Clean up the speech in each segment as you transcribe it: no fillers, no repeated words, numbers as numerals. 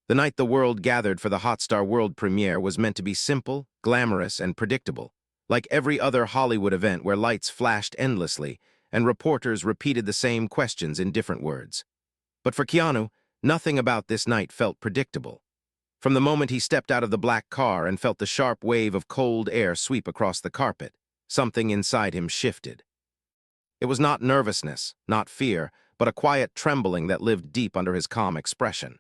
The night the world gathered for the Hotstar World premiere was meant to be simple, glamorous, and predictable, like every other Hollywood event where lights flashed endlessly and reporters repeated the same questions in different words. But for Keanu, nothing about this night felt predictable. From the moment he stepped out of the black car and felt the sharp wave of cold air sweep across the carpet, something inside him shifted. It was not nervousness, not fear, but a quiet trembling that lived deep under his calm expression.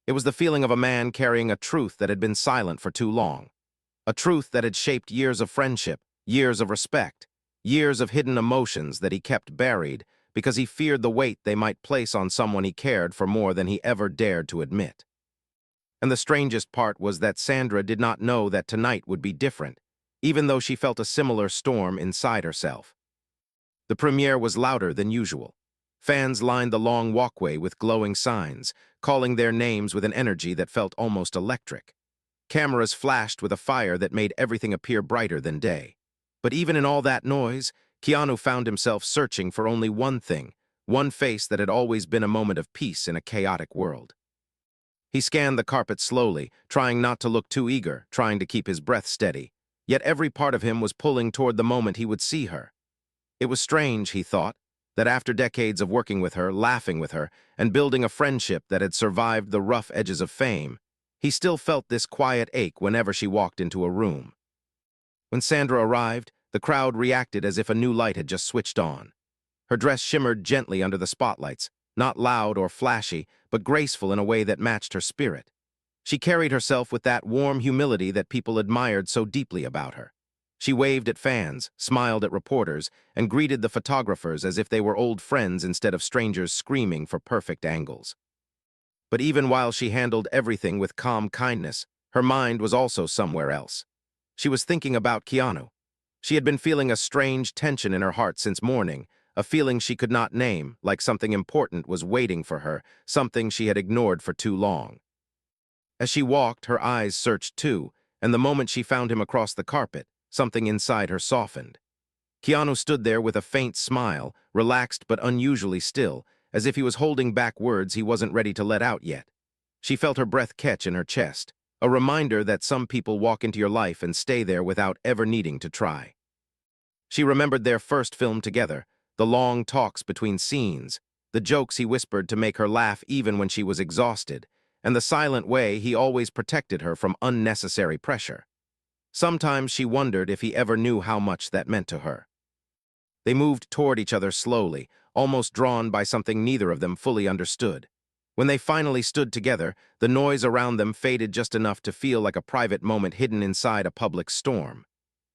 It was the feeling of a man carrying a truth that had been silent for too long. A truth that had shaped years of friendship, years of respect, years of hidden emotions that he kept buried because he feared the weight they might place on someone he cared for more than he ever dared to admit. And the strangest part was that Sandra did not know that tonight would be different, even though she felt a similar storm inside herself. The premiere was louder than usual. Fans lined the long walkway with glowing signs, calling their names with an energy that felt almost electric. Cameras flashed with a fire that made everything appear brighter than day. But even in all that noise, Keanu found himself searching for only one thing, one face that had always been a moment of peace in a chaotic world. He scanned the carpet slowly, trying not to look too eager, trying to keep his breath steady. Yet every part of him was pulling toward the moment he would see her. It was strange, he thought, that after decades of working with her, laughing with her, and building a friendship that had survived the rough edges of fame, he still felt this quiet ache whenever she walked into a room. When Sandra arrived, the crowd reacted as if a new light had just switched on. Her dress shimmered gently under the spotlights, not loud or flashy, but graceful in a way that matched her spirit. She carried herself with that warm humility that people admired so deeply about her. She waved at fans, smiled at reporters, and greeted the photographers as if they were old friends instead of strangers screaming for perfect angles. But even while she handled everything with calm kindness, her mind was also somewhere else. She was thinking about Keanu. She had been feeling a strange tension in her heart since morning, a feeling she could not name, like something important was waiting for her, something she had ignored for too long. As she walked, her eyes searched too, and the moment she found him across the carpet, something inside her softened. Keanu stood there with a faint smile, relaxed but unusually still, as if he was holding back words he wasn't ready to let out yet. She felt her breath catch in her chest, a reminder that some people walk into your life and stay there without ever needing to try. She remembered their first film together, the long talks between scenes, the jokes he whispered to make her laugh even when she was exhausted, and the silent way he always protected her from unnecessary pressure. Sometimes she wondered if he ever knew how much that meant to her. They moved toward each other slowly, almost drawn by something neither of them fully understood. When they finally stood together, the noise around them faded just enough to feel like a private moment hidden inside a public storm.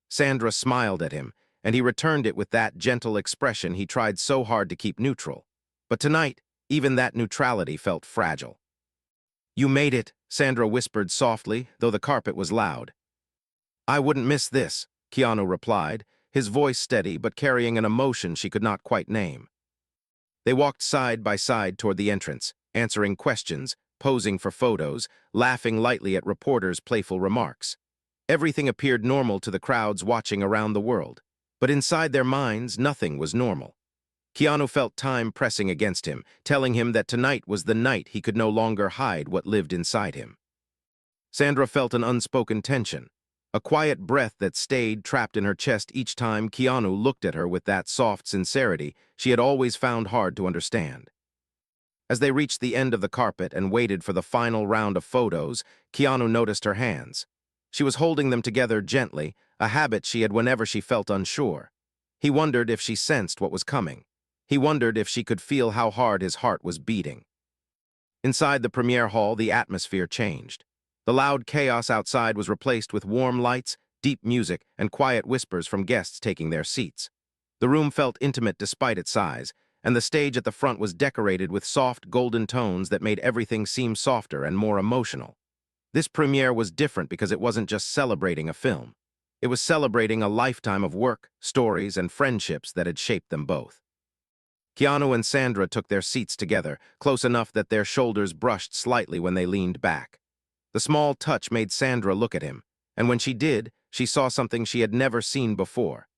Sandra smiled at him, and he returned it with that gentle expression he tried so hard to keep neutral. But tonight, even that neutrality felt fragile. "You made it," Sandra whispered softly, though the carpet was loud. "I wouldn't miss this," Keanu replied, his voice steady but carrying an emotion she could not quite name. They walked side by side toward the entrance, answering questions, posing for photos, laughing lightly at reporters' playful remarks. Everything appeared normal to the crowds watching around the world, but inside their minds, nothing was normal. Keanu felt time pressing against him, telling him that tonight was the night he could no longer hide what lived inside him. Sandra felt an unspoken tension, a quiet breath that stayed trapped in her chest each time Keanu looked at her with that soft sincerity she had always found hard to understand. As they reached the end of the carpet and waited for the final round of photos, Keanu noticed her hands. She was holding them together gently, a habit she had whenever she felt unsure. He wondered if she sensed what was coming. He wondered if she could feel how hard his heart was beating. Inside the premiere hall, the atmosphere changed. The loud chaos outside was replaced with warm lights, deep music, and quiet whispers from guests taking their seats. The room felt intimate despite its size, and the stage at the front was decorated with soft, golden tones that made everything seem softer and more emotional. This premiere was different because it wasn't just celebrating a film. It was celebrating a lifetime of work, stories, and friendships that had shaped them both. Keanu and Sandra took their seats together, close enough that their shoulders brushed slightly when they leaned back. The small touch made Sandra look at him, and when she did, she saw something she had never seen before.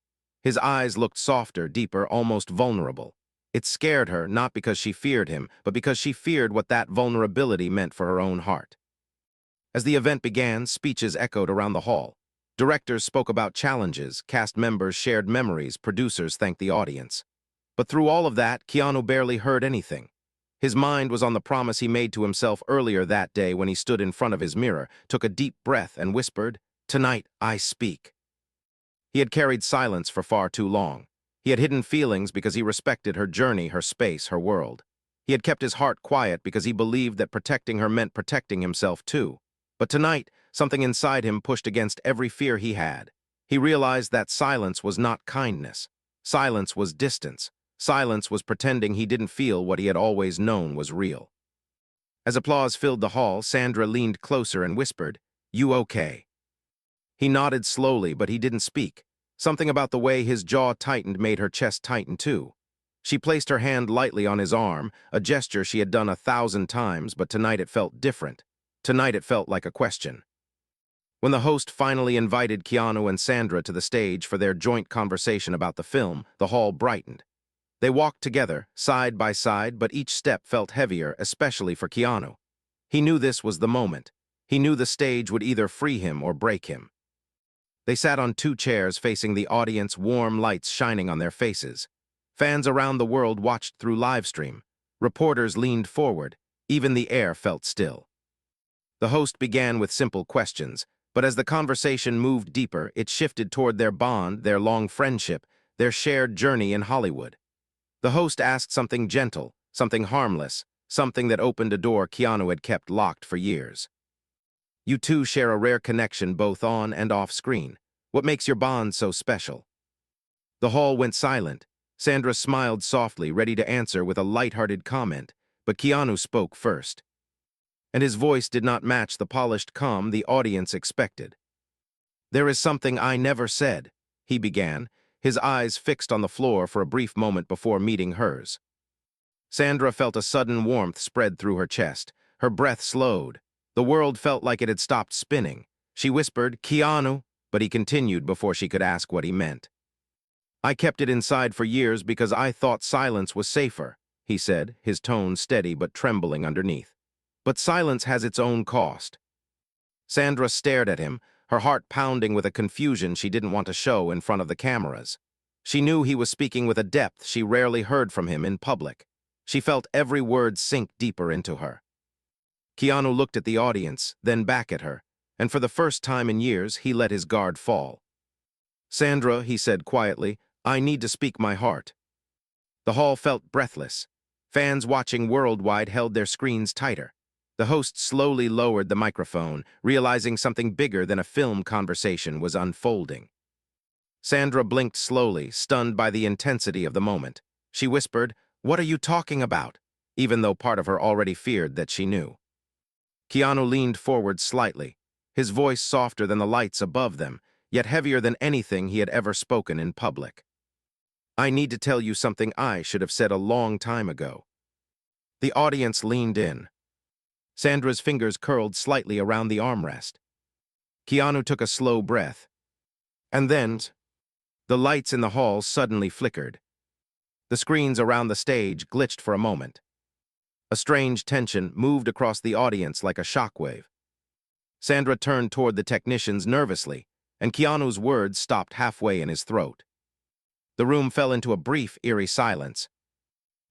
His eyes looked softer, deeper, almost vulnerable. It scared her, not because she feared him, but because she feared what that vulnerability meant for her own heart. As the event began, speeches echoed around the hall. Directors spoke about challenges, cast members shared memories, producers thanked the audience. But through all of that, Keanu barely heard anything. His mind was on the promise he made to himself earlier that day when he stood in front of his mirror, took a deep breath, and whispered, "Tonight, I speak." He had carried silence for far too long. He had hidden feelings because he respected her journey, her space, her world. He had kept his heart quiet because he believed that protecting her meant protecting himself too. But tonight, something inside him pushed against every fear he had. He realized that silence was not kindness. Silence was distance. Silence was pretending he didn't feel what he had always known was real. As applause filled the hall, Sandra leaned closer and whispered, "You okay?" He nodded slowly, but he didn't speak. Something about the way his jaw tightened made her chest tighten too. She placed her hand lightly on his arm, a gesture she had done 1,000 times, but tonight it felt different. Tonight it felt like a question. When the host finally invited Keanu and Sandra to the stage for their joint conversation about the film, the hall brightened. They walked together, side by side, but each step felt heavier, especially for Keanu. He knew this was the moment. He knew the stage would either free him or break him. They sat on 2 chairs facing the audience, warm lights shining on their faces. Fans around the world watched through livestream. Reporters leaned forward. Even the air felt still. The host began with simple questions, but as the conversation moved deeper, it shifted toward their bond, their long friendship, their shared journey in Hollywood. The host asked something gentle, something harmless, something that opened a door Keanu had kept locked for years. "You two share a rare connection both on and off screen. What makes your bond so special?" The hall went silent. Sandra smiled softly, ready to answer with a light-hearted comment, but Keanu spoke first. And his voice did not match the polished calm the audience expected. "There is something I never said," he began, his eyes fixed on the floor for a brief moment before meeting hers. Sandra felt a sudden warmth spread through her chest. Her breath slowed. The world felt like it had stopped spinning. She whispered, "Keanu," but he continued before she could ask what he meant. "I kept it inside for years because I thought silence was safer," he said, his tone steady but trembling underneath. "But silence has its own cost." Sandra stared at him, her heart pounding with a confusion she didn't want to show in front of the cameras. She knew he was speaking with a depth she rarely heard from him in public. She felt every word sink deeper into her. Keanu looked at the audience, then back at her, and for the first time in years, he let his guard fall. "Sandra," he said quietly, "I need to speak my heart." The hall felt breathless. Fans watching worldwide held their screens tighter. The host slowly lowered the microphone, realizing something bigger than a film conversation was unfolding. Sandra blinked slowly, stunned by the intensity of the moment. She whispered, "What are you talking about?" even though part of her already feared that she knew. Keanu leaned forward slightly, his voice softer than the lights above them, yet heavier than anything he had ever spoken in public. "I need to tell you something I should have said a long time ago." The audience leaned in. Sandra's fingers curled slightly around the armrest. Keanu took a slow breath. And then, the lights in the hall suddenly flickered. The screens around the stage glitched for a moment. A strange tension moved across the audience like a shockwave. Sandra turned toward the technicians nervously, and Keanu's words stopped halfway in his throat. The room fell into a brief, eerie silence.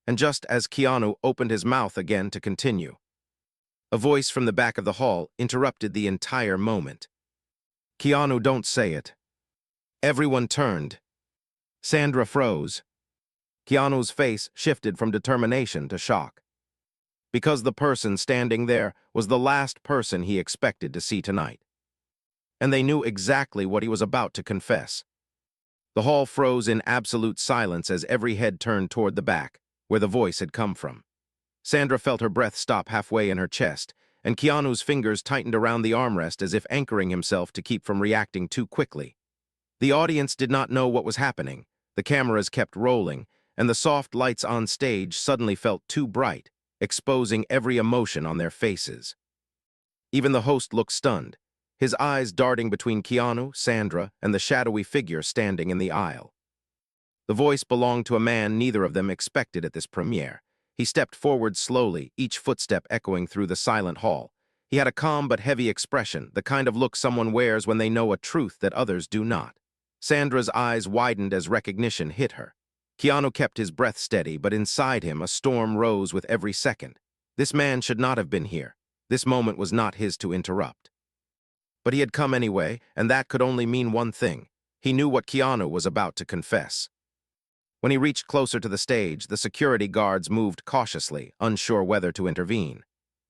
And just as Keanu opened his mouth again to continue, a voice from the back of the hall interrupted the entire moment. "Keanu, don't say it." Everyone turned. Sandra froze. Keanu's face shifted from determination to shock. Because the person standing there was the last person he expected to see tonight. And they knew exactly what he was about to confess. The hall froze in absolute silence as every head turned toward the back, where the voice had come from. Sandra felt her breath stop halfway in her chest, and Keanu's fingers tightened around the armrest as if anchoring himself to keep from reacting too quickly. The audience did not know what was happening. The cameras kept rolling, and the soft lights on stage suddenly felt too bright, exposing every emotion on their faces. Even the host looked stunned, his eyes darting between Keanu, Sandra, and the shadowy figure standing in the aisle. The voice belonged to a man neither of them expected at this premiere. He stepped forward slowly, each footstep echoing through the silent hall. He had a calm but heavy expression, the kind of look someone wears when they know a truth that others do not. Sandra's eyes widened as recognition hit her. Keanu kept his breath steady, but inside him a storm rose with every second. This man should not have been here. This moment was not his to interrupt. But he had come anyway, and that could only mean one thing. He knew what Keanu was about to confess. When he reached closer to the stage, the security guards moved cautiously, unsure whether to intervene.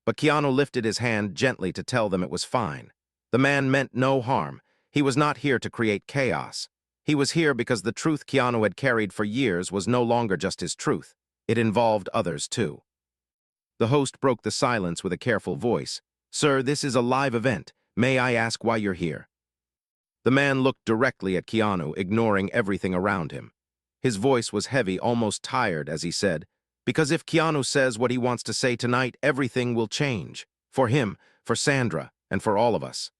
But Keanu lifted his hand gently to tell them it was fine. The man meant no harm. He was not here to create chaos. He was here because the truth Keanu had carried for years was no longer just his truth. It involved others too. The host broke the silence with a careful voice. "Sir, this is a live event. May I ask why you're here?" The man looked directly at Keanu, ignoring everything around him. His voice was heavy, almost tired, as he said, "Because if Keanu says what he wants to say tonight, everything will change. For him, for Sandra, and for all of us."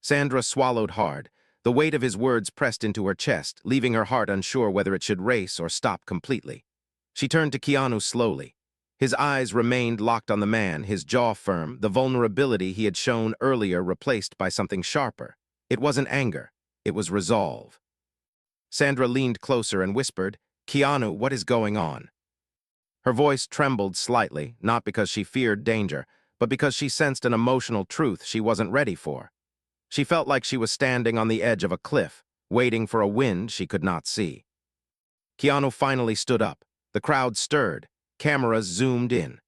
Sandra swallowed hard. The weight of his words pressed into her chest, leaving her heart unsure whether it should race or stop completely. She turned to Keanu slowly. His eyes remained locked on the man, his jaw firm, the vulnerability he had shown earlier replaced by something sharper. It wasn't anger. It was resolve. Sandra leaned closer and whispered, "Keanu, what is going on?" Her voice trembled slightly, not because she feared danger, but because she sensed an emotional truth she wasn't ready for. She felt like she was standing on the edge of a cliff, waiting for a wind she could not see. Keanu finally stood up. The crowd stirred. Cameras zoomed in.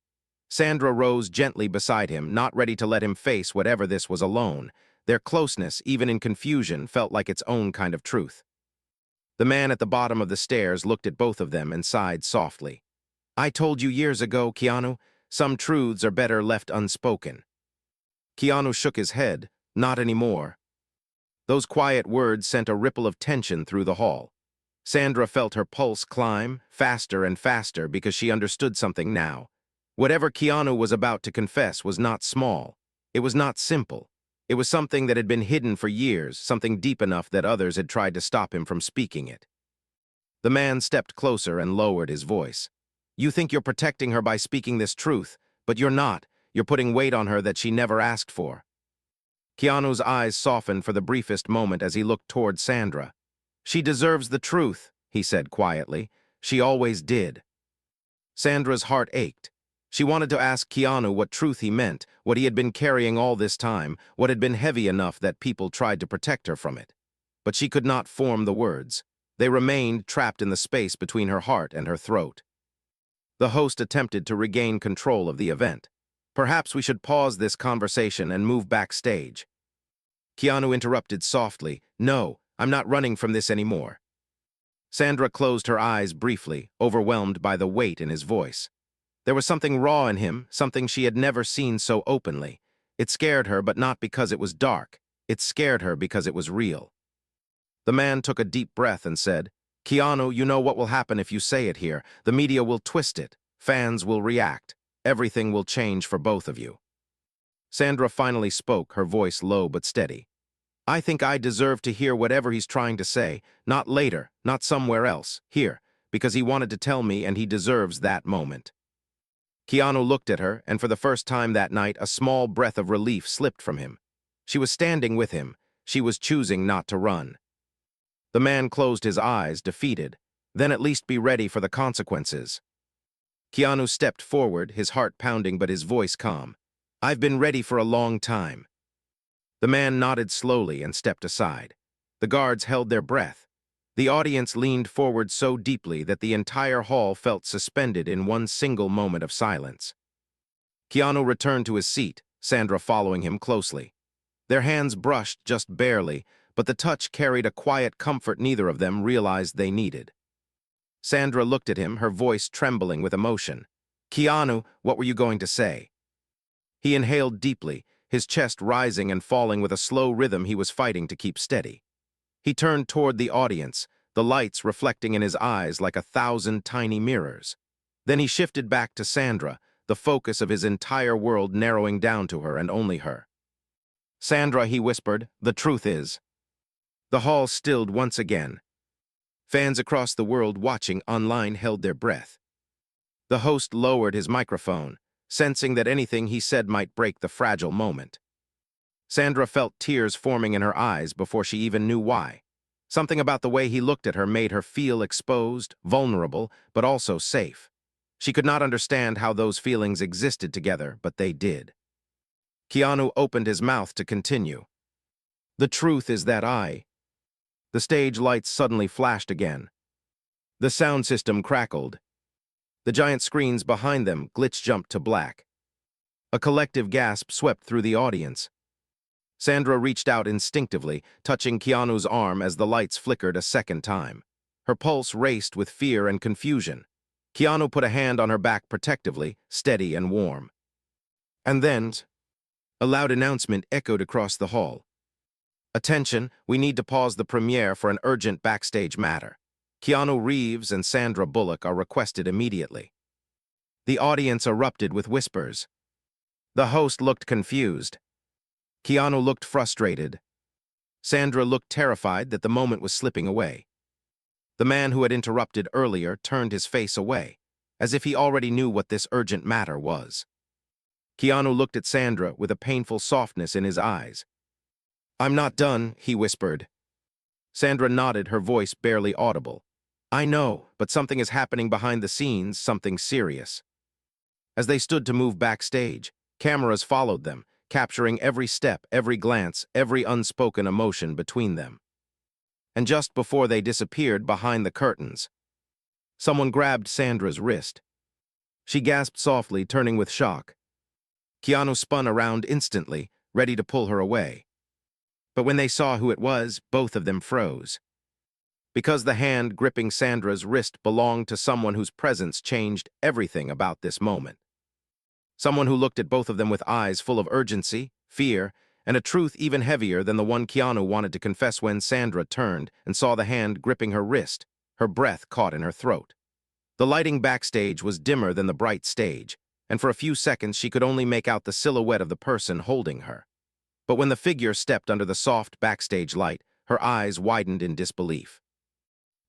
Sandra rose gently beside him, not ready to let him face whatever this was alone. Their closeness, even in confusion, felt like its own kind of truth. The man at the bottom of the stairs looked at both of them and sighed softly. "I told you years ago, Keanu, some truths are better left unspoken." Keanu shook his head. "Not anymore." Those quiet words sent a ripple of tension through the hall. Sandra felt her pulse climb, faster and faster, because she understood something now. Whatever Keanu was about to confess was not small. It was not simple. It was something that had been hidden for years, something deep enough that others had tried to stop him from speaking it. The man stepped closer and lowered his voice. "You think you're protecting her by speaking this truth, but you're not. You're putting weight on her that she never asked for." Keanu's eyes softened for the briefest moment as he looked toward Sandra. "She deserves the truth," he said quietly. "She always did." Sandra's heart ached. She wanted to ask Keanu what truth he meant, what he had been carrying all this time, what had been heavy enough that people tried to protect her from it. But she could not form the words. They remained trapped in the space between her heart and her throat. The host attempted to regain control of the event. "Perhaps we should pause this conversation and move backstage." Keanu interrupted softly, "No, I'm not running from this anymore." Sandra closed her eyes briefly, overwhelmed by the weight in his voice. There was something raw in him, something she had never seen so openly. It scared her, but not because it was dark. It scared her because it was real. The man took a deep breath and said, "Keanu, you know what will happen if you say it here. The media will twist it. Fans will react. Everything will change for both of you." Sandra finally spoke, her voice low but steady. "I think I deserve to hear whatever he's trying to say, not later, not somewhere else, here, because he wanted to tell me and he deserves that moment." Keanu looked at her, and for the first time that night, a small breath of relief slipped from him. She was standing with him. She was choosing not to run. The man closed his eyes, defeated. Then at least be ready for the consequences. Keanu stepped forward, his heart pounding but his voice calm. "I've been ready for a long time." The man nodded slowly and stepped aside. The guards held their breath. The audience leaned forward so deeply that the entire hall felt suspended in one single moment of silence. Keanu returned to his seat, Sandra following him closely. Their hands brushed just barely, but the touch carried a quiet comfort neither of them realized they needed. Sandra looked at him, her voice trembling with emotion. "Keanu, what were you going to say?" He inhaled deeply, his chest rising and falling with a slow rhythm he was fighting to keep steady. He turned toward the audience, the lights reflecting in his eyes like 1,000 tiny mirrors. Then he shifted back to Sandra, the focus of his entire world narrowing down to her and only her. "Sandra," he whispered, "the truth is." The hall stilled once again. Fans across the world watching online held their breath. The host lowered his microphone. sensing that anything he said might break the fragile moment. Sandra felt tears forming in her eyes before she even knew why. Something about the way he looked at her made her feel exposed, vulnerable, but also safe. She could not understand how those feelings existed together, but they did. Keanu opened his mouth to continue. The truth is that The stage lights suddenly flashed again. The sound system crackled. The giant screens behind them glitch-jumped to black. A collective gasp swept through the audience. Sandra reached out instinctively, touching Keanu's arm as the lights flickered a second time. Her pulse raced with fear and confusion. Keanu put a hand on her back protectively, steady and warm. And then, a loud announcement echoed across the hall. Attention, we need to pause the premiere for an urgent backstage matter. Keanu Reeves and Sandra Bullock are requested immediately. The audience erupted with whispers. The host looked confused. Keanu looked frustrated. Sandra looked terrified that the moment was slipping away. The man who had interrupted earlier turned his face away, as if he already knew what this urgent matter was. Keanu looked at Sandra with a painful softness in his eyes. I'm not done, he whispered. Sandra nodded, her voice barely audible. I know, but something is happening behind the scenes, something serious. As they stood to move backstage, cameras followed them, capturing every step, every glance, every unspoken emotion between them. And just before they disappeared behind the curtains, someone grabbed Sandra's wrist. She gasped softly, turning with shock. Keanu spun around instantly, ready to pull her away. But when they saw who it was, both of them froze. Because the hand gripping Sandra's wrist belonged to someone whose presence changed everything about this moment. Someone who looked at both of them with eyes full of urgency, fear, and a truth even heavier than the one Keanu wanted to confess when Sandra turned and saw the hand gripping her wrist, her breath caught in her throat. The lighting backstage was dimmer than the bright stage, and for a few seconds she could only make out the silhouette of the person holding her. But when the figure stepped under the soft backstage light, her eyes widened in disbelief.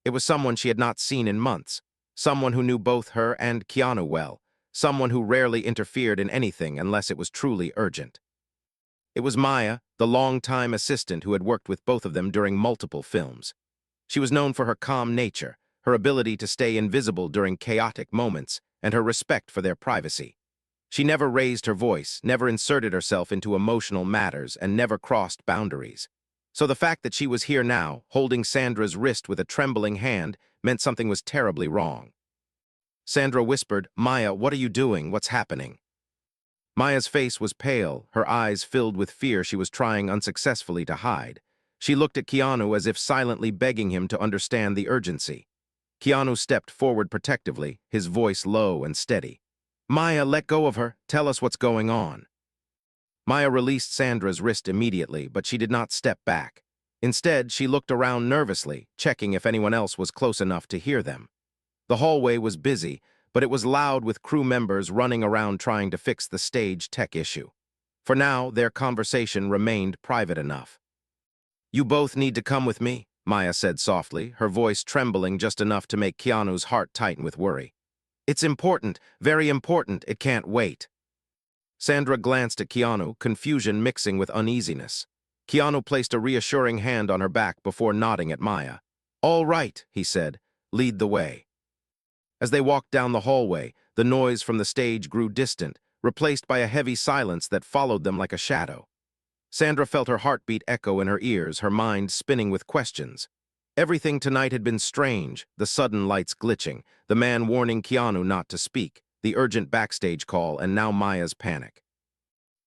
It was someone she had not seen in months, someone who knew both her and Keanu well, someone who rarely interfered in anything unless it was truly urgent. It was Maya, the long-time assistant who had worked with both of them during multiple films. She was known for her calm nature, her ability to stay invisible during chaotic moments, and her respect for their privacy. She never raised her voice, never inserted herself into emotional matters, and never crossed boundaries. So the fact that she was here now, holding Sandra's wrist with a trembling hand, meant something was terribly wrong. Sandra whispered, Maya, what are you doing? What's happening? Maya's face was pale, her eyes filled with fear she was trying unsuccessfully to hide. She looked at Keanu as if silently begging him to understand the urgency. Keanu stepped forward protectively, his voice low and steady. Maya, let go of her. Tell us what's going on. Maya released Sandra's wrist immediately, but she did not step back. Instead, she looked around nervously, checking if anyone else was close enough to hear them. The hallway was busy, but it was loud with crew members running around trying to fix the stage tech issue. For now, their conversation remained private enough. You both need to come with me, Maya said softly, her voice trembling just enough to make Keanu's heart tighten with worry. It's important, very important, it can't wait. Sandra glanced at Keanu, confusion mixing with uneasiness. Keanu placed a reassuring hand on her back before nodding at Maya. All right, he said, lead the way. As they walked down the hallway, the noise from the stage grew distant, replaced by a heavy silence that followed them like a shadow. Sandra felt her heartbeat echo in her ears, her mind spinning with questions. Everything tonight had been strange, the sudden lights glitching, the man warning Keanu not to speak, the urgent backstage call, and now Maya's panic.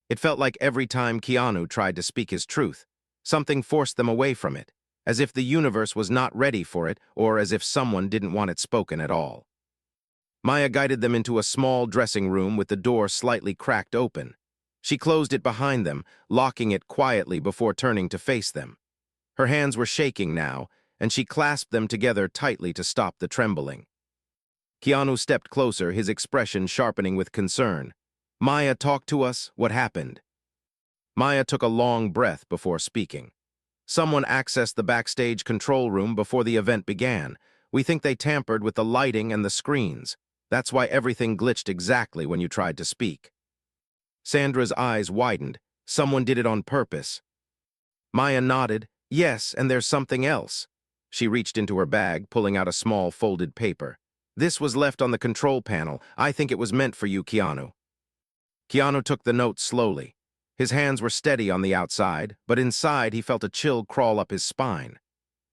It felt like every time Keanu tried to speak his truth, something forced them away from it, as if the universe was not ready for it or as if someone didn't want it spoken at all. Maya guided them into a small dressing room with the door slightly cracked open. She closed it behind them, locking it quietly before turning to face them. Her hands were shaking now, and she clasped them together tightly to stop the trembling. Keanu stepped closer, his expression sharpening with concern. Maya, talk to us. What happened? Maya took a long breath before speaking. Someone accessed the backstage control room before the event began. We think they tampered with the lighting and the screens. That's why everything glitched exactly when you tried to speak. Sandra's eyes widened. Someone did it on purpose. Maya nodded. Yes, and there's something else. She reached into her bag, pulling out a small folded paper. This was left on the control panel. I think it was meant for you, Keanu. Keanu took the note slowly. His hands were steady on the outside, but inside he felt a chill crawl up his spine.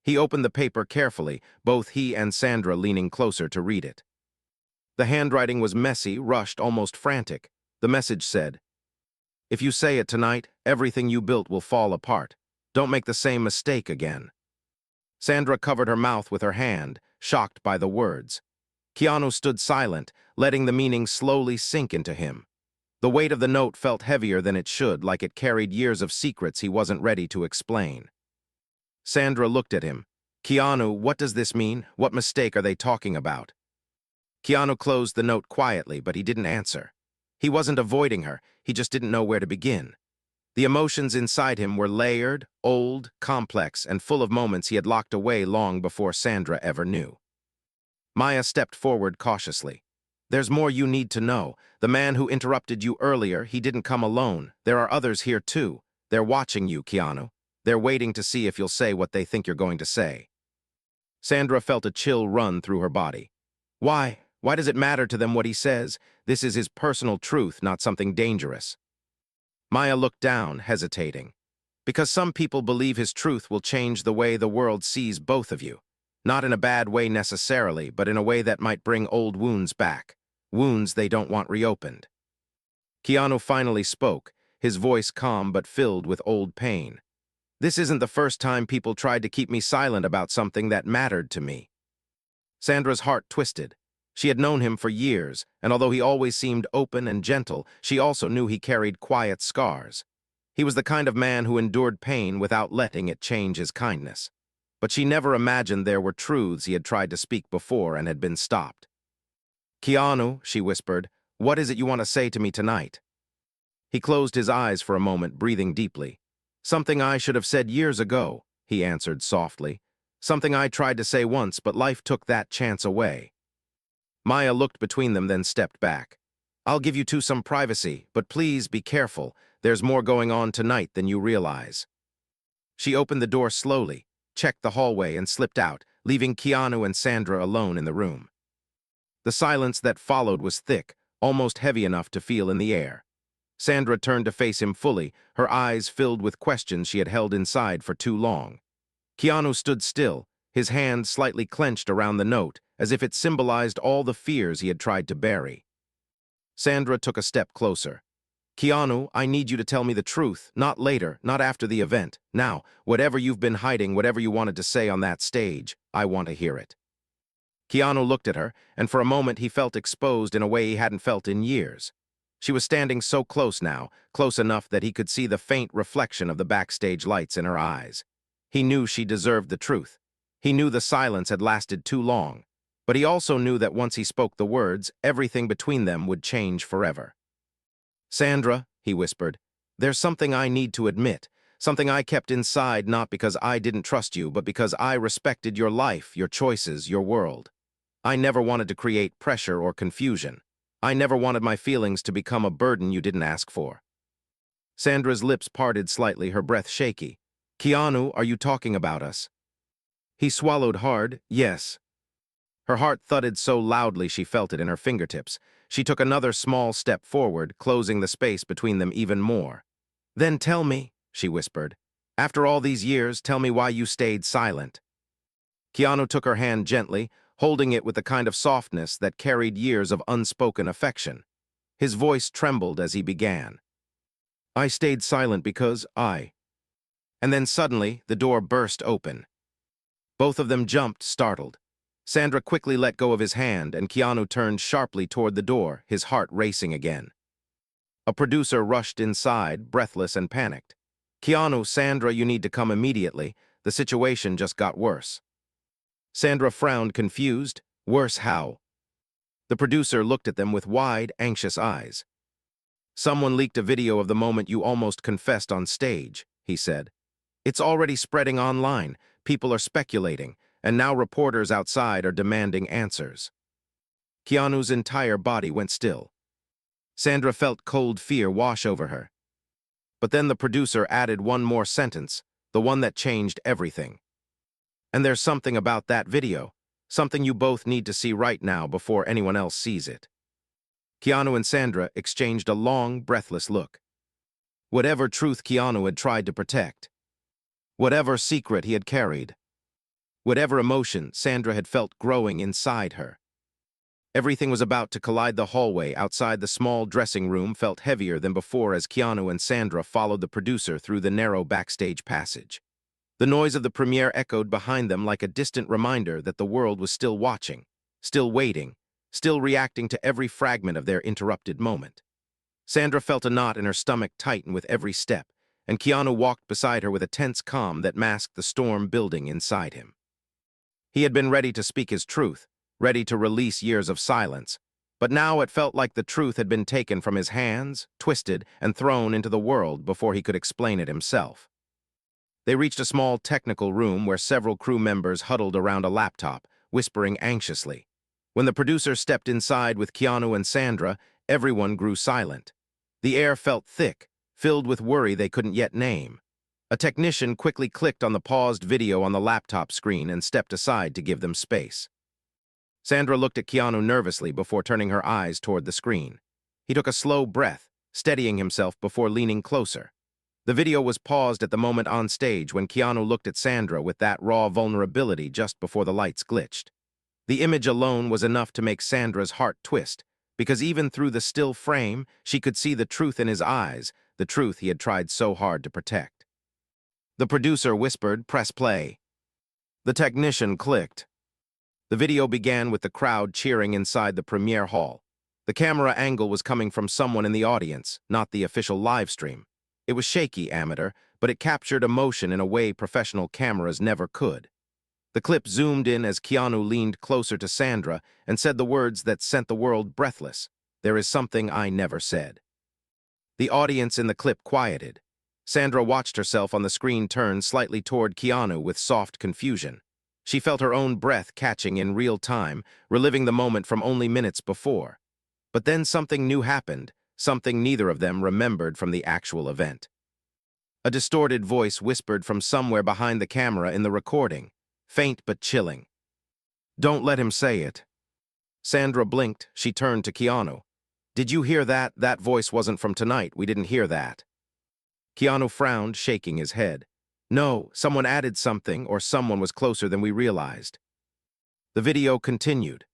He opened the paper carefully, both he and Sandra leaning closer to read it. The handwriting was messy, rushed, almost frantic. The message said, "If you say it tonight, everything you built will fall apart. Don't make the same mistake again." Sandra covered her mouth with her hand, shocked by the words. Keanu stood silent, letting the meaning slowly sink into him. The weight of the note felt heavier than it should, like it carried years of secrets he wasn't ready to explain. Sandra looked at him. Keanu, what does this mean? What mistake are they talking about? Keanu closed the note quietly, but he didn't answer. He wasn't avoiding her, he just didn't know where to begin. The emotions inside him were layered, old, complex, and full of moments he had locked away long before Sandra ever knew. Maya stepped forward cautiously. There's more you need to know. The man who interrupted you earlier, he didn't come alone. There are others here too. They're watching you, Keanu. They're waiting to see if you'll say what they think you're going to say. Sandra felt a chill run through her body. Why? Why does it matter to them what he says? This is his personal truth, not something dangerous. Maya looked down, hesitating. Because some people believe his truth will change the way the world sees both of you. Not in a bad way necessarily, but in a way that might bring old wounds back. Wounds they don't want reopened. Keanu finally spoke, his voice calm but filled with old pain. This isn't the first time people tried to keep me silent about something that mattered to me. Sandra's heart twisted. She had known him for years, and although he always seemed open and gentle, she also knew he carried quiet scars. He was the kind of man who endured pain without letting it change his kindness. But she never imagined there were truths he had tried to speak before and had been stopped. Keanu, she whispered, what is it you want to say to me tonight? He closed his eyes for a moment, breathing deeply. Something I should have said years ago, he answered softly. Something I tried to say once, but life took that chance away. Maya looked between them, then stepped back. I'll give you two some privacy, but please be careful. There's more going on tonight than you realize. She opened the door slowly, checked the hallway, and slipped out, leaving Keanu and Sandra alone in the room. The silence that followed was thick, almost heavy enough to feel in the air. Sandra turned to face him fully, her eyes filled with questions she had held inside for too long. Keanu stood still, his hand slightly clenched around the note, as if it symbolized all the fears he had tried to bury. Sandra took a step closer. Keanu, I need you to tell me the truth, not later, not after the event. Now, whatever you've been hiding, whatever you wanted to say on that stage, I want to hear it. Keanu looked at her, and for a moment he felt exposed in a way he hadn't felt in years. She was standing so close now, close enough that he could see the faint reflection of the backstage lights in her eyes. He knew she deserved the truth. He knew the silence had lasted too long. But he also knew that once he spoke the words, everything between them would change forever. Sandra, he whispered, there's something I need to admit, something I kept inside not because I didn't trust you, but because I respected your life, your choices, your world. I never wanted to create pressure or confusion. I never wanted my feelings to become a burden you didn't ask for. Sandra's lips parted slightly, her breath shaky. Keanu, are you talking about us? He swallowed hard. Yes. Her heart thudded so loudly she felt it in her fingertips. She took another small step forward, closing the space between them even more. Then tell me, she whispered. After all these years, tell me why you stayed silent. Keanu took her hand gently, holding it with the kind of softness that carried years of unspoken affection. His voice trembled as he began. I stayed silent because I... And then suddenly, the door burst open. Both of them jumped, startled. Sandra quickly let go of his hand, and Keanu turned sharply toward the door, his heart racing again. A producer rushed inside, breathless and panicked. Keanu, Sandra, you need to come immediately. The situation just got worse. Sandra frowned, confused. Worse how? The producer looked at them with wide, anxious eyes. Someone leaked a video of the moment you almost confessed on stage, he said. It's already spreading online. People are speculating, and now reporters outside are demanding answers. Keanu's entire body went still. Sandra felt cold fear wash over her. But then the producer added one more sentence, the one that changed everything. And there's something about that video, something you both need to see right now before anyone else sees it. Keanu and Sandra exchanged a long, breathless look. Whatever truth Keanu had tried to protect, whatever secret he had carried, whatever emotion Sandra had felt growing inside her. Everything was about to collide. The hallway outside the small dressing room felt heavier than before as Keanu and Sandra followed the producer through the narrow backstage passage. The noise of the premiere echoed behind them like a distant reminder that the world was still watching, still waiting, still reacting to every fragment of their interrupted moment. Sandra felt a knot in her stomach tighten with every step, and Keanu walked beside her with a tense calm that masked the storm building inside him. He had been ready to speak his truth, ready to release years of silence, but now it felt like the truth had been taken from his hands, twisted, and thrown into the world before he could explain it himself. They reached a small technical room where several crew members huddled around a laptop, whispering anxiously. When the producer stepped inside with Keanu and Sandra, everyone grew silent. The air felt thick, filled with worry they couldn't yet name. A technician quickly clicked on the paused video on the laptop screen and stepped aside to give them space. Sandra looked at Keanu nervously before turning her eyes toward the screen. He took a slow breath, steadying himself before leaning closer. The video was paused at the moment on stage when Keanu looked at Sandra with that raw vulnerability just before the lights glitched. The image alone was enough to make Sandra's heart twist, because even through the still frame, she could see the truth in his eyes, the truth he had tried so hard to protect. The producer whispered, "Press play." The technician clicked. The video began with the crowd cheering inside the premiere hall. The camera angle was coming from someone in the audience, not the official live stream. It was shaky, amateur, but it captured emotion in a way professional cameras never could. The clip zoomed in as Keanu leaned closer to Sandra and said the words that sent the world breathless. "There is something I never said." The audience in the clip quieted. Sandra watched herself on the screen turn slightly toward Keanu with soft confusion. She felt her own breath catching in real time, reliving the moment from only minutes before. But then something new happened, something neither of them remembered from the actual event. A distorted voice whispered from somewhere behind the camera in the recording, faint but chilling. "Don't let him say it." Sandra blinked. She turned to Keanu. "Did you hear that? That voice wasn't from tonight. We didn't hear that." Keanu frowned, shaking his head. "No, someone added something, or someone was closer than we realized." The video continued.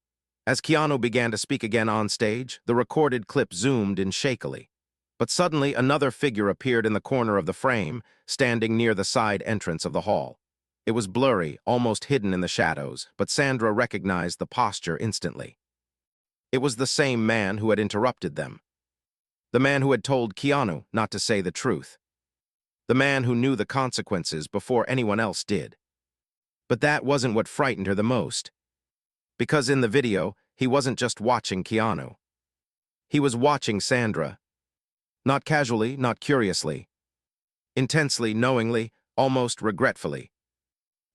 As Keanu began to speak again on stage, the recorded clip zoomed in shakily. But suddenly another figure appeared in the corner of the frame, standing near the side entrance of the hall. It was blurry, almost hidden in the shadows, but Sandra recognized the posture instantly. It was the same man who had interrupted them. The man who had told Keanu not to say the truth. The man who knew the consequences before anyone else did. But that wasn't what frightened her the most. Because in the video, he wasn't just watching Keanu. He was watching Sandra. Not casually, not curiously. Intensely, knowingly, almost regretfully.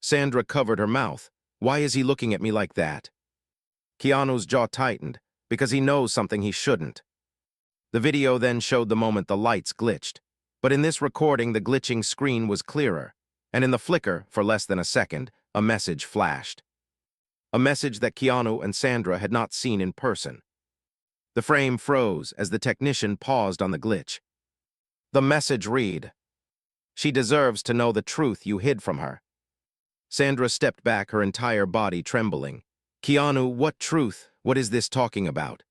Sandra covered her mouth. "Why is he looking at me like that?" Keanu's jaw tightened, because he knows something he shouldn't. The video then showed the moment the lights glitched. But in this recording, the glitching screen was clearer, and in the flicker, for less than a second, a message flashed. A message that Keanu and Sandra had not seen in person. The frame froze as the technician paused on the glitch. The message read, "She deserves to know the truth you hid from her." Sandra stepped back, her entire body trembling. "Keanu, what truth? What is this talking about?"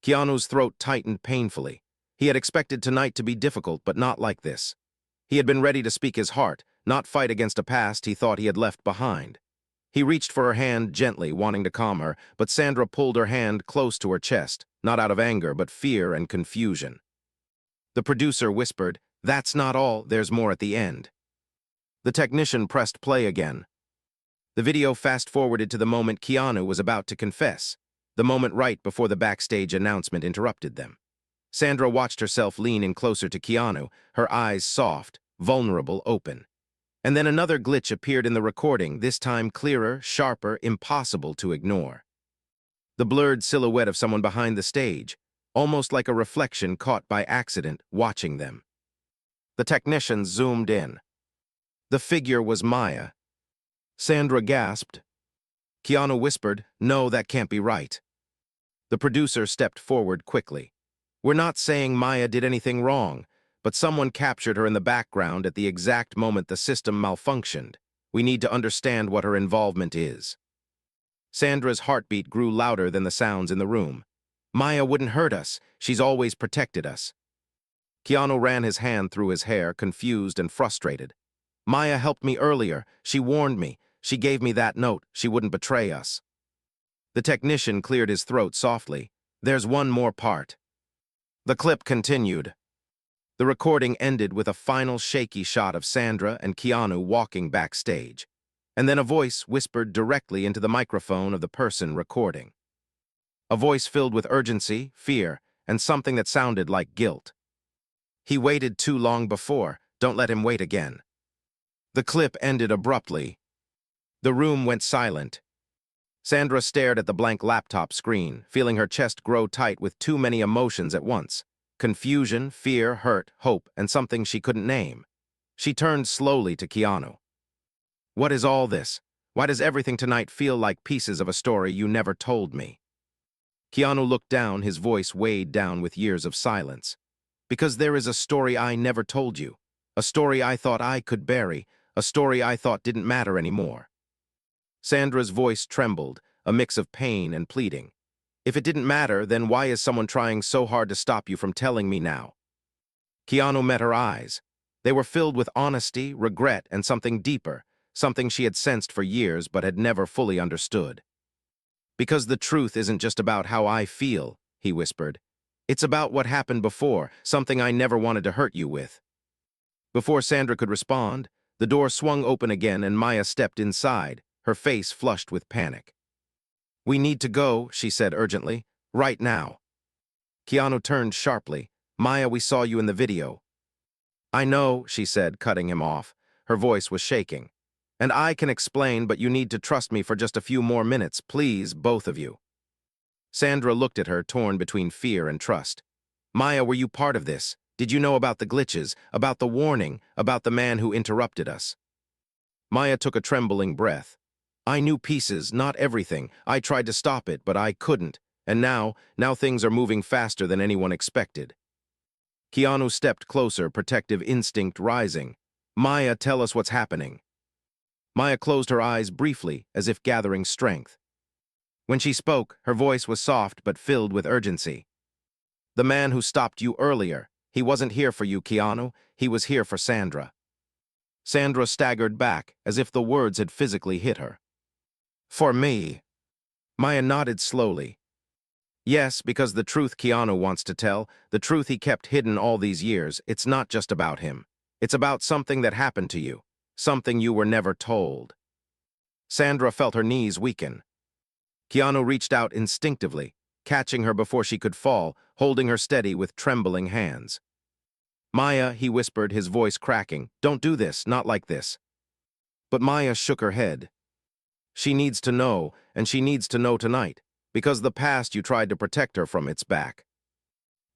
Keanu's throat tightened painfully. He had expected tonight to be difficult, but not like this. He had been ready to speak his heart, not fight against a past he thought he had left behind. He reached for her hand gently, wanting to calm her, but Sandra pulled her hand close to her chest, not out of anger, but fear and confusion. The producer whispered, "That's not all, there's more at the end." The technician pressed play again. The video fast-forwarded to the moment Keanu was about to confess, the moment right before the backstage announcement interrupted them. Sandra watched herself lean in closer to Keanu, her eyes soft, vulnerable, open. And then another glitch appeared in the recording, this time clearer, sharper, impossible to ignore. The blurred silhouette of someone behind the stage, almost like a reflection caught by accident watching them. The technicians zoomed in. The figure was Maya. Sandra gasped. Keanu whispered, "No, that can't be right." The producer stepped forward quickly. "We're not saying Maya did anything wrong, but someone captured her in the background at the exact moment the system malfunctioned. We need to understand what her involvement is." Sandra's heartbeat grew louder than the sounds in the room. "Maya wouldn't hurt us. She's always protected us." Keanu ran his hand through his hair, confused and frustrated. "Maya helped me earlier. She warned me. She gave me that note. She wouldn't betray us." The technician cleared his throat softly. "There's one more part." The clip continued. The recording ended with a final shaky shot of Sandra and Keanu walking backstage, and then a voice whispered directly into the microphone of the person recording. A voice filled with urgency, fear, and something that sounded like guilt. "He waited too long before. Don't let him wait again." The clip ended abruptly. The room went silent. Sandra stared at the blank laptop screen, feeling her chest grow tight with too many emotions at once. Confusion, fear, hurt, hope, and something she couldn't name. She turned slowly to Keanu. "What is all this? Why does everything tonight feel like pieces of a story you never told me?" Keanu looked down, his voice weighed down with years of silence. "Because there is a story I never told you. A story I thought I could bury. A story I thought didn't matter anymore." Sandra's voice trembled, a mix of pain and pleading. "If it didn't matter, then why is someone trying so hard to stop you from telling me now?" Keanu met her eyes. They were filled with honesty, regret, and something deeper, something she had sensed for years but had never fully understood. "Because the truth isn't just about how I feel," he whispered. "It's about what happened before, something I never wanted to hurt you with." Before Sandra could respond, the door swung open again and Maya stepped inside, her face flushed with panic. "We need to go," she said urgently. "Right now." Keanu turned sharply. "Maya, we saw you in the video." "I know," she said, cutting him off. Her voice was shaking. "And I can explain, but you need to trust me for just a few more minutes, please, both of you." Sandra looked at her, torn between fear and trust. "Maya, were you part of this? Did you know about the glitches, about the warning, about the man who interrupted us?" Maya took a trembling breath. "I knew pieces, not everything. I tried to stop it, but I couldn't. And now things are moving faster than anyone expected." Keanu stepped closer, protective instinct rising. "Maya, tell us what's happening." Maya closed her eyes briefly, as if gathering strength. When she spoke, her voice was soft but filled with urgency. "The man who stopped you earlier, he wasn't here for you, Keanu. He was here for Sandra." Sandra staggered back, as if the words had physically hit her. "For me?" Maya nodded slowly. "Yes, because the truth Keanu wants to tell, the truth he kept hidden all these years, it's not just about him. It's about something that happened to you, something you were never told." Sandra felt her knees weaken. Keanu reached out instinctively, catching her before she could fall, holding her steady with trembling hands. "Maya," he whispered, his voice cracking, "don't do this, not like this." But Maya shook her head. "She needs to know, and she needs to know tonight, because the past you tried to protect her from, it's back."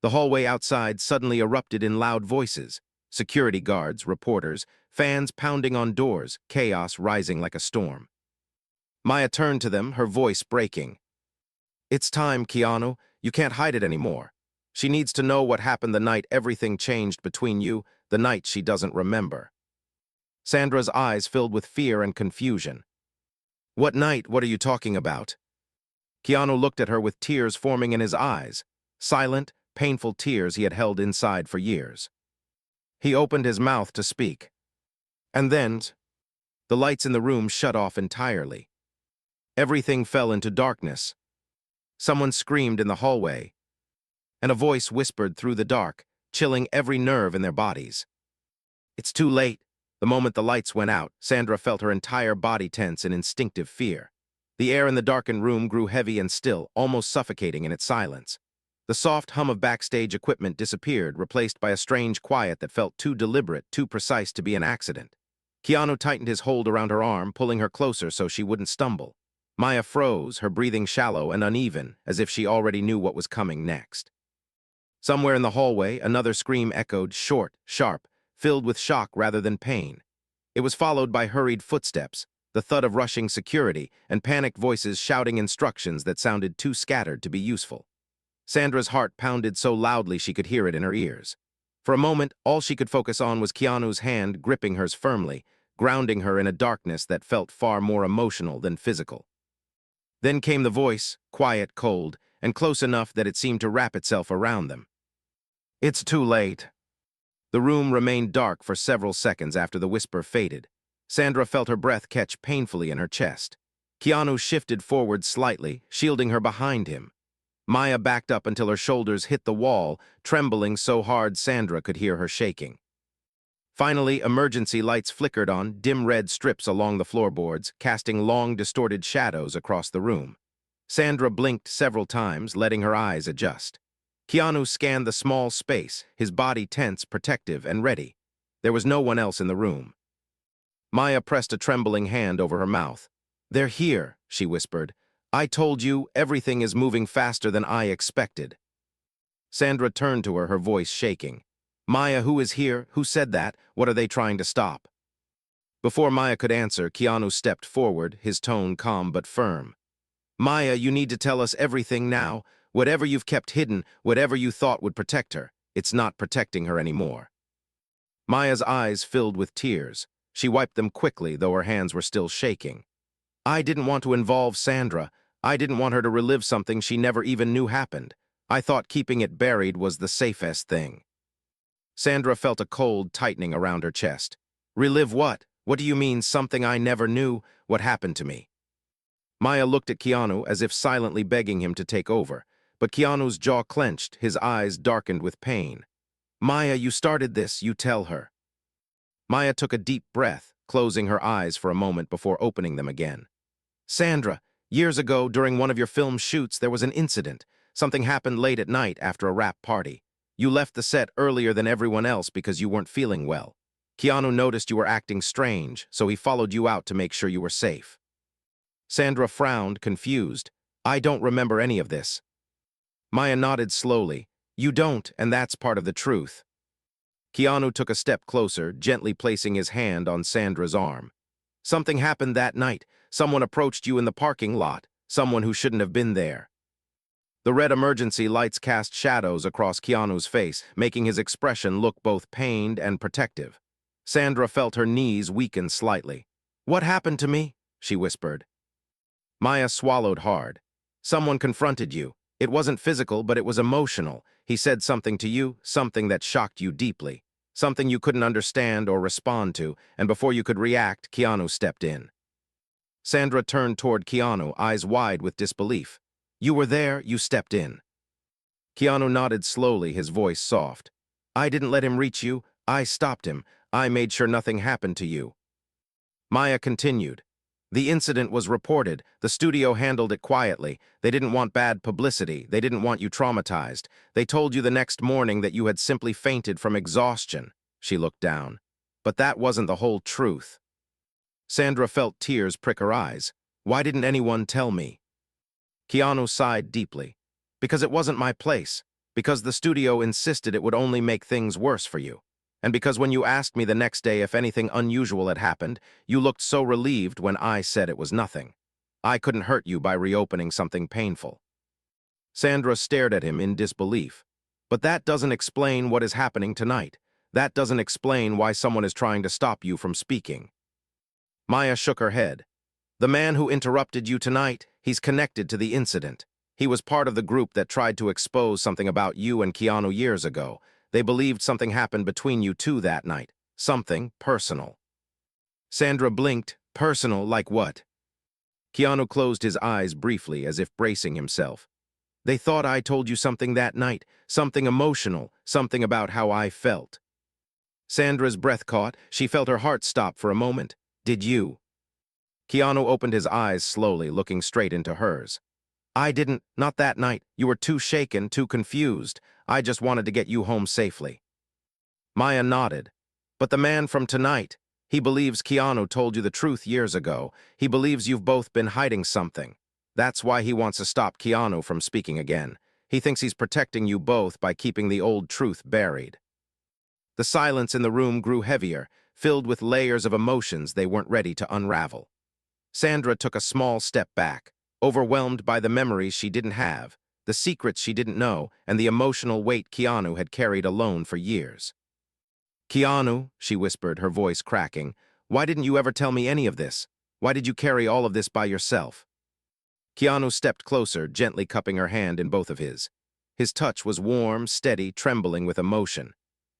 The hallway outside suddenly erupted in loud voices. Security guards, reporters, fans pounding on doors, chaos rising like a storm. Maya turned to them, her voice breaking. "It's time, Keanu. You can't hide it anymore. She needs to know what happened the night everything changed between you, the night she doesn't remember." Sandra's eyes filled with fear and confusion. "What night? What are you talking about?" Keanu looked at her with tears forming in his eyes, silent, painful tears he had held inside for years. He opened his mouth to speak. And then, the lights in the room shut off entirely. Everything fell into darkness. Someone screamed in the hallway, and a voice whispered through the dark, chilling every nerve in their bodies. "It's too late." The moment the lights went out, Sandra felt her entire body tense in instinctive fear. The air in the darkened room grew heavy and still, almost suffocating in its silence. The soft hum of backstage equipment disappeared, replaced by a strange quiet that felt too deliberate, too precise to be an accident. Keanu tightened his hold around her arm, pulling her closer so she wouldn't stumble. Maya froze, her breathing shallow and uneven, as if she already knew what was coming next. Somewhere in the hallway, another scream echoed, short, sharp, filled with shock rather than pain. It was followed by hurried footsteps, the thud of rushing security, and panicked voices shouting instructions that sounded too scattered to be useful. Sandra's heart pounded so loudly she could hear it in her ears. For a moment, all she could focus on was Keanu's hand gripping hers firmly, grounding her in a darkness that felt far more emotional than physical. Then came the voice, quiet, cold, and close enough that it seemed to wrap itself around them. "It's too late." The room remained dark for several seconds after the whisper faded. Sandra felt her breath catch painfully in her chest. Keanu shifted forward slightly, shielding her behind him. Maya backed up until her shoulders hit the wall, trembling so hard Sandra could hear her shaking. Finally, emergency lights flickered on, dim red strips along the floorboards, casting long, distorted shadows across the room. Sandra blinked several times, letting her eyes adjust. Keanu scanned the small space, his body tense, protective, and ready. There was no one else in the room. Maya pressed a trembling hand over her mouth. "They're here," she whispered. "I told you, everything is moving faster than I expected." Sandra turned to her voice shaking. "Maya, who is here? Who said that? What are they trying to stop?" Before Maya could answer, Keanu stepped forward, his tone calm but firm. "Maya, you need to tell us everything now. Whatever you've kept hidden, whatever you thought would protect her, it's not protecting her anymore." Maya's eyes filled with tears. She wiped them quickly, though her hands were still shaking. "I didn't want to involve Sandra. I didn't want her to relive something she never even knew happened. I thought keeping it buried was the safest thing." Sandra felt a cold tightening around her chest. "Relive what? What do you mean, something I never knew? What happened to me?" Maya looked at Keanu as if silently begging him to take over, but Keanu's jaw clenched, his eyes darkened with pain. "Maya, you started this, you tell her." Maya took a deep breath, closing her eyes for a moment before opening them again. "Sandra, years ago, during one of your film shoots, there was an incident. Something happened late at night after a rap party. You left the set earlier than everyone else because you weren't feeling well. Keanu noticed you were acting strange, so he followed you out to make sure you were safe." Sandra frowned, confused. "I don't remember any of this." Maya nodded slowly. "You don't, and that's part of the truth." Keanu took a step closer, gently placing his hand on Sandra's arm. "Something happened that night. Someone approached you in the parking lot, someone who shouldn't have been there." The red emergency lights cast shadows across Keanu's face, making his expression look both pained and protective. Sandra felt her knees weaken slightly. "What happened to me?" she whispered. Maya swallowed hard. "Someone confronted you. It wasn't physical, but it was emotional. He said something to you, something that shocked you deeply. Something you couldn't understand or respond to, and before you could react, Keanu stepped in." Sandra turned toward Keanu, eyes wide with disbelief. "You were there, you stepped in." Keanu nodded slowly, his voice soft. "I didn't let him reach you. I stopped him. I made sure nothing happened to you." Maya continued. "The incident was reported. The studio handled it quietly. They didn't want bad publicity. They didn't want you traumatized. They told you the next morning that you had simply fainted from exhaustion." She looked down. "But that wasn't the whole truth." Sandra felt tears prick her eyes. "Why didn't anyone tell me?" Keanu sighed deeply. "Because it wasn't my place. Because the studio insisted it would only make things worse for you. And because when you asked me the next day if anything unusual had happened, you looked so relieved when I said it was nothing. I couldn't hurt you by reopening something painful." Sandra stared at him in disbelief. "But that doesn't explain what is happening tonight. That doesn't explain why someone is trying to stop you from speaking." Maya shook her head. "The man who interrupted you tonight, he's connected to the incident. He was part of the group that tried to expose something about you and Keanu years ago. They believed something happened between you two that night. Something personal." Sandra blinked. "Personal, like what?" Keanu closed his eyes briefly, as if bracing himself. "They thought I told you something that night, something emotional, something about how I felt." Sandra's breath caught. She felt her heart stop for a moment. "Did you?" Keanu opened his eyes slowly, looking straight into hers. "I didn't, not that night. You were too shaken, too confused. I just wanted to get you home safely." Maya nodded. "But the man from tonight, he believes Keanu told you the truth years ago. He believes you've both been hiding something. That's why he wants to stop Keanu from speaking again. He thinks he's protecting you both by keeping the old truth buried. The silence in the room grew heavier, filled with layers of emotions they weren't ready to unravel. Sandra took a small step back, overwhelmed by the memories she didn't have, the secrets she didn't know, and the emotional weight Keanu had carried alone for years. "Keanu," she whispered, her voice cracking, "why didn't you ever tell me any of this? Why did you carry all of this by yourself?" Keanu stepped closer, gently cupping her hand in both of his. His touch was warm, steady, trembling with emotion.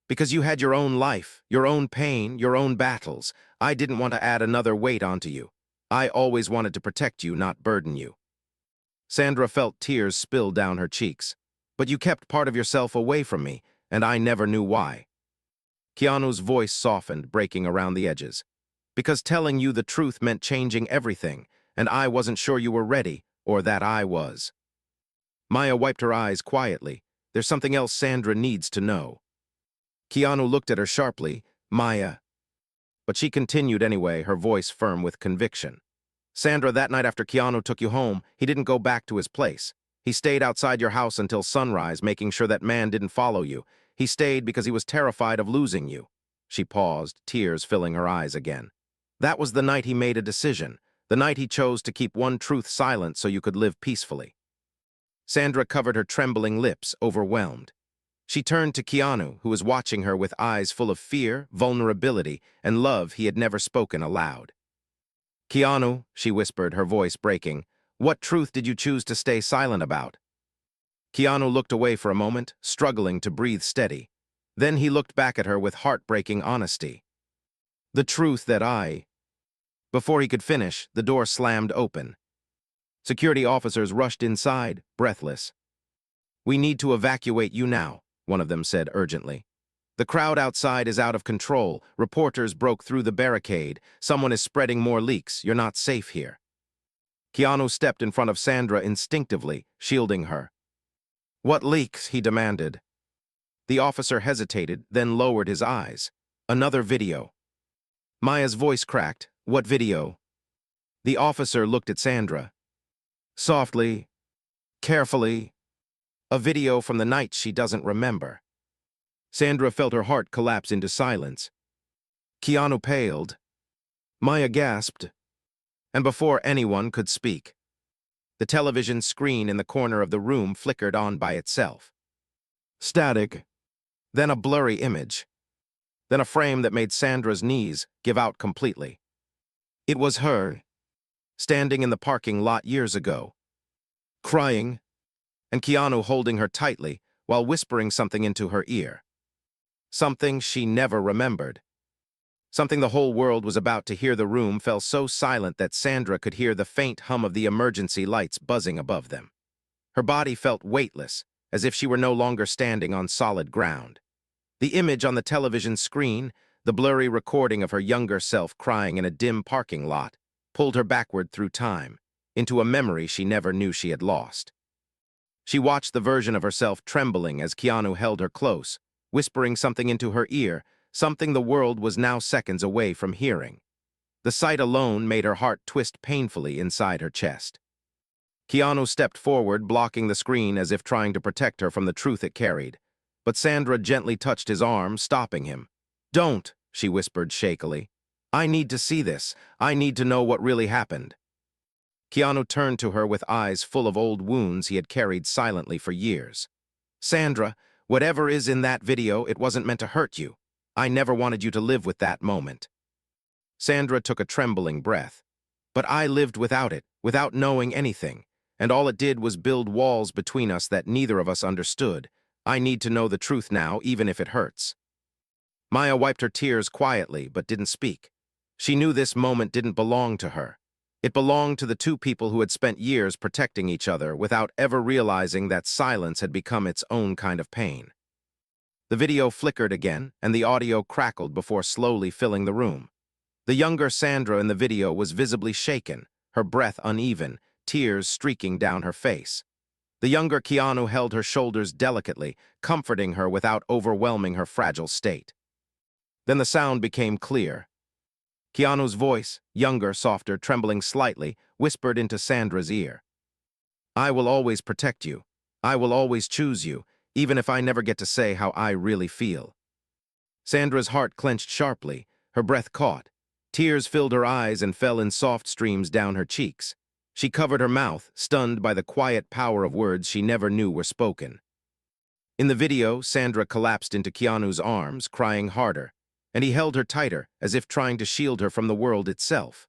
"Because you had your own life, your own pain, your own battles. I didn't want to add another weight onto you. I always wanted to protect you, not burden you." Sandra felt tears spill down her cheeks. "But you kept part of yourself away from me, and I never knew why." Keanu's voice softened, breaking around the edges. "Because telling you the truth meant changing everything, and I wasn't sure you were ready, or that I was." Maya wiped her eyes quietly. "There's something else Sandra needs to know." Keanu looked at her sharply. "Maya." But she continued anyway, her voice firm with conviction. "Sandra, that night after Keanu took you home, he didn't go back to his place. He stayed outside your house until sunrise, making sure that man didn't follow you. He stayed because he was terrified of losing you." She paused, tears filling her eyes again. "That was the night he made a decision, the night he chose to keep one truth silent so you could live peacefully." Sandra covered her trembling lips, overwhelmed. She turned to Keanu, who was watching her with eyes full of fear, vulnerability, and love he had never spoken aloud. "Keanu," she whispered, her voice breaking, "what truth did you choose to stay silent about?" Keanu looked away for a moment, struggling to breathe steady. Then he looked back at her with heartbreaking honesty. "The truth that I—" Before he could finish, the door slammed open. Security officers rushed inside, breathless. "We need to evacuate you now," one of them said urgently. "The crowd outside is out of control. Reporters broke through the barricade. Someone is spreading more leaks. You're not safe here." Keanu stepped in front of Sandra instinctively, shielding her. "What leaks?" he demanded. The officer hesitated, then lowered his eyes. "Another video." Maya's voice cracked. "What video?" The officer looked at Sandra. Softly, carefully. "A video from the night she doesn't remember." Sandra felt her heart collapse into silence. Keanu paled. Maya gasped. And before anyone could speak, the television screen in the corner of the room flickered on by itself. Static, then a blurry image, then a frame that made Sandra's knees give out completely. It was her, standing in the parking lot years ago, crying, and Keanu holding her tightly while whispering something into her ear. Something she never remembered. Something the whole world was about to hear. The room fell so silent that Sandra could hear the faint hum of the emergency lights buzzing above them. Her body felt weightless, as if she were no longer standing on solid ground. The image on the television screen, the blurry recording of her younger self crying in a dim parking lot, pulled her backward through time, into a memory she never knew she had lost. She watched the version of herself trembling as Keanu held her close, whispering something into her ear, something the world was now seconds away from hearing. The sight alone made her heart twist painfully inside her chest. Keanu stepped forward, blocking the screen as if trying to protect her from the truth it carried. But Sandra gently touched his arm, stopping him. "Don't," she whispered shakily. "I need to see this. I need to know what really happened." Keanu turned to her with eyes full of old wounds he had carried silently for years. "Sandra, whatever is in that video, it wasn't meant to hurt you. I never wanted you to live with that moment." Sandra took a trembling breath. "But I lived without it, without knowing anything, and all it did was build walls between us that neither of us understood. I need to know the truth now, even if it hurts." Maya wiped her tears quietly, but didn't speak. She knew this moment didn't belong to her. It belonged to the two people who had spent years protecting each other without ever realizing that silence had become its own kind of pain. The video flickered again, and the audio crackled before slowly filling the room. The younger Sandra in the video was visibly shaken, her breath uneven, tears streaking down her face. The younger Keanu held her shoulders delicately, comforting her without overwhelming her fragile state. Then the sound became clear. Keanu's voice, younger, softer, trembling slightly, whispered into Sandra's ear. "I will always protect you. I will always choose you, even if I never get to say how I really feel." Sandra's heart clenched sharply, her breath caught. Tears filled her eyes and fell in soft streams down her cheeks. She covered her mouth, stunned by the quiet power of words she never knew were spoken. In the video, Sandra collapsed into Keanu's arms, crying harder, and he held her tighter, as if trying to shield her from the world itself.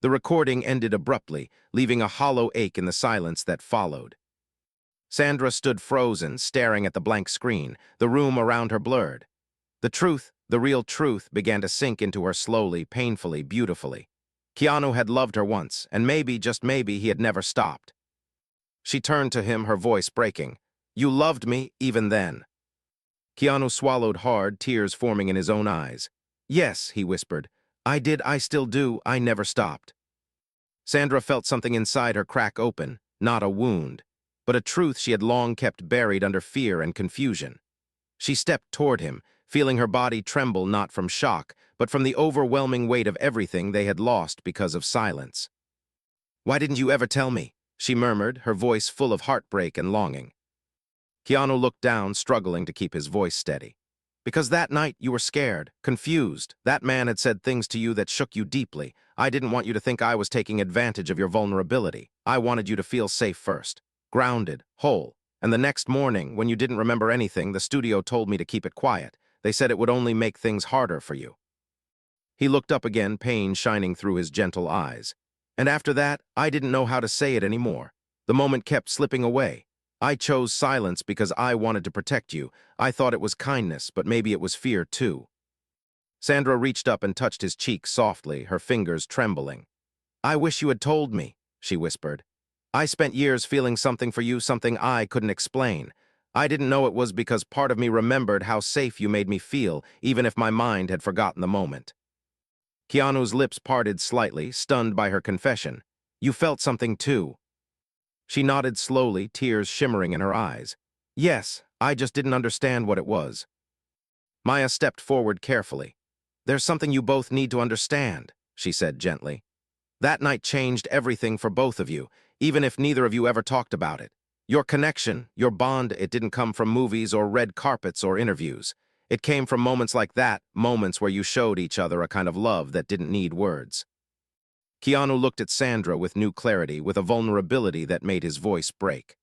The recording ended abruptly, leaving a hollow ache in the silence that followed. Sandra stood frozen, staring at the blank screen, the room around her blurred. The truth, the real truth, began to sink into her slowly, painfully, beautifully. Keanu had loved her once, and maybe, just maybe, he had never stopped. She turned to him, her voice breaking. "You loved me, even then." Keanu swallowed hard, tears forming in his own eyes. "Yes," he whispered. "I did, I still do, I never stopped." Sandra felt something inside her crack open, not a wound, but a truth she had long kept buried under fear and confusion. She stepped toward him, feeling her body tremble not from shock, but from the overwhelming weight of everything they had lost because of silence. "Why didn't you ever tell me?" she murmured, her voice full of heartbreak and longing. Keanu looked down, struggling to keep his voice steady. "Because that night you were scared, confused. That man had said things to you that shook you deeply. I didn't want you to think I was taking advantage of your vulnerability. I wanted you to feel safe first, grounded, whole. And the next morning, when you didn't remember anything, the studio told me to keep it quiet. They said it would only make things harder for you." He looked up again, pain shining through his gentle eyes. "And after that, I didn't know how to say it anymore. The moment kept slipping away. I chose silence because I wanted to protect you. I thought it was kindness, but maybe it was fear too." Sandra reached up and touched his cheek softly, her fingers trembling. "I wish you had told me," she whispered. "I spent years feeling something for you, something I couldn't explain. I didn't know it was because part of me remembered how safe you made me feel, even if my mind had forgotten the moment." Keanu's lips parted slightly, stunned by her confession. "You felt something too." She nodded slowly, tears shimmering in her eyes. "Yes, I just didn't understand what it was." Maya stepped forward carefully. "There's something you both need to understand," she said gently. "That night changed everything for both of you, even if neither of you ever talked about it. Your connection, your bond, it didn't come from movies or red carpets or interviews. It came from moments like that, moments where you showed each other a kind of love that didn't need words." Keanu looked at Sandra with new clarity, with a vulnerability that made his voice break.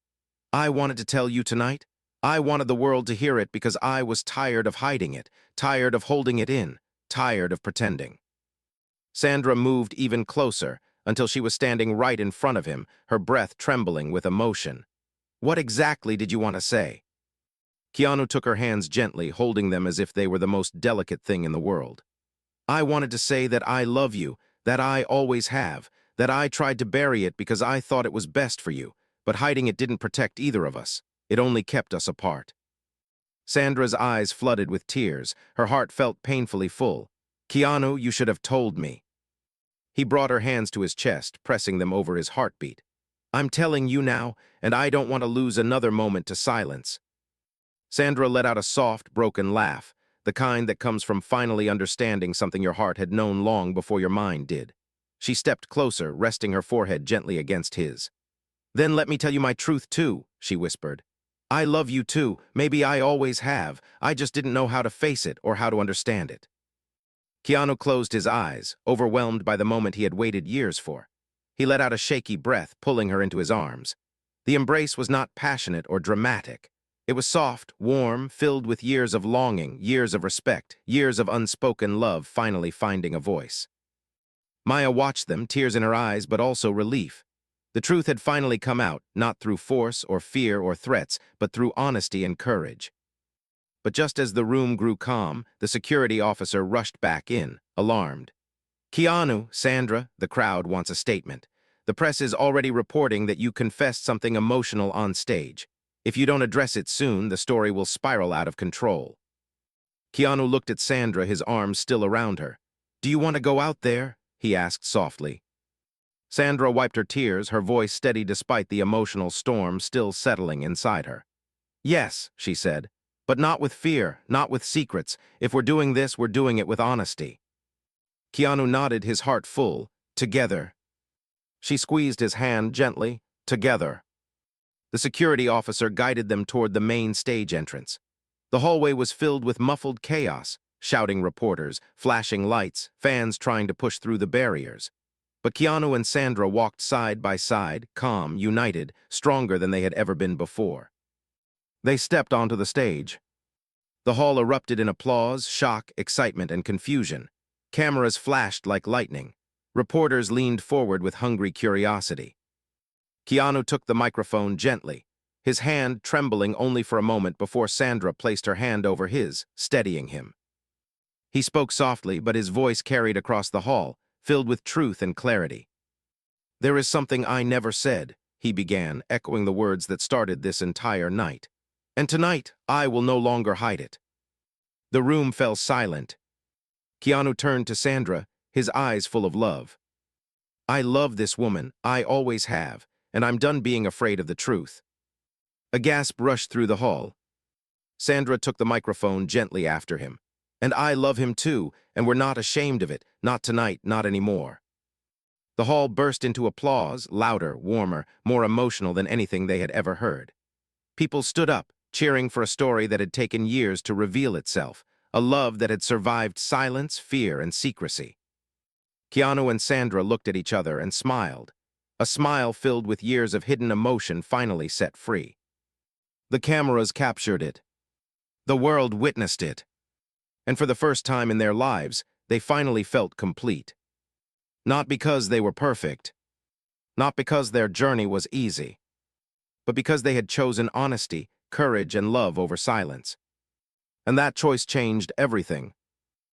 "I wanted to tell you tonight. I wanted the world to hear it because I was tired of hiding it, tired of holding it in, tired of pretending." Sandra moved even closer until she was standing right in front of him, her breath trembling with emotion. "What exactly did you want to say?" Keanu took her hands gently, holding them as if they were the most delicate thing in the world. "I wanted to say that I love you, that I always have, that I tried to bury it because I thought it was best for you, but hiding it didn't protect either of us. It only kept us apart." Sandra's eyes flooded with tears, her heart felt painfully full. "Keanu, you should have told me." He brought her hands to his chest, pressing them over his heartbeat. "I'm telling you now, and I don't want to lose another moment to silence." Sandra let out a soft, broken laugh, the kind that comes from finally understanding something your heart had known long before your mind did. She stepped closer, resting her forehead gently against his. "Then let me tell you my truth too," she whispered. "I love you too, maybe I always have, I just didn't know how to face it or how to understand it." Keanu closed his eyes, overwhelmed by the moment he had waited years for. He let out a shaky breath, pulling her into his arms. The embrace was not passionate or dramatic. It was soft, warm, filled with years of longing, years of respect, years of unspoken love finally finding a voice. Maya watched them, tears in her eyes, but also relief. The truth had finally come out, not through force or fear or threats, but through honesty and courage. But just as the room grew calm, the security officer rushed back in, alarmed. "Keanu, Sandra, the crowd wants a statement. The press is already reporting that you confessed something emotional on stage. If you don't address it soon, the story will spiral out of control." Keanu looked at Sandra, his arms still around her. "Do you want to go out there?" he asked softly. Sandra wiped her tears, her voice steady despite the emotional storm still settling inside her. "Yes," she said, "but not with fear, not with secrets. If we're doing this, we're doing it with honesty." Keanu nodded, his heart full. "Together." She squeezed his hand gently. "Together." The security officer guided them toward the main stage entrance. The hallway was filled with muffled chaos, shouting reporters, flashing lights, fans trying to push through the barriers. But Keanu and Sandra walked side by side, calm, united, stronger than they had ever been before. They stepped onto the stage. The hall erupted in applause, shock, excitement, and confusion. Cameras flashed like lightning. Reporters leaned forward with hungry curiosity. Keanu took the microphone gently, his hand trembling only for a moment before Sandra placed her hand over his, steadying him. He spoke softly, but his voice carried across the hall, filled with truth and clarity. "There is something I never said," he began, echoing the words that started this entire night. "And tonight, I will no longer hide it." The room fell silent. Keanu turned to Sandra, his eyes full of love. "I love this woman, I always have, and I'm done being afraid of the truth." A gasp rushed through the hall. Sandra took the microphone gently after him. "And I love him too, and we're not ashamed of it, not tonight, not anymore." The hall burst into applause, louder, warmer, more emotional than anything they had ever heard. People stood up, cheering for a story that had taken years to reveal itself, a love that had survived silence, fear, and secrecy. Keanu and Sandra looked at each other and smiled, a smile filled with years of hidden emotion finally set free. The cameras captured it. The world witnessed it. And for the first time in their lives, they finally felt complete. Not because they were perfect, not because their journey was easy, but because they had chosen honesty, courage, and love over silence. And that choice changed everything,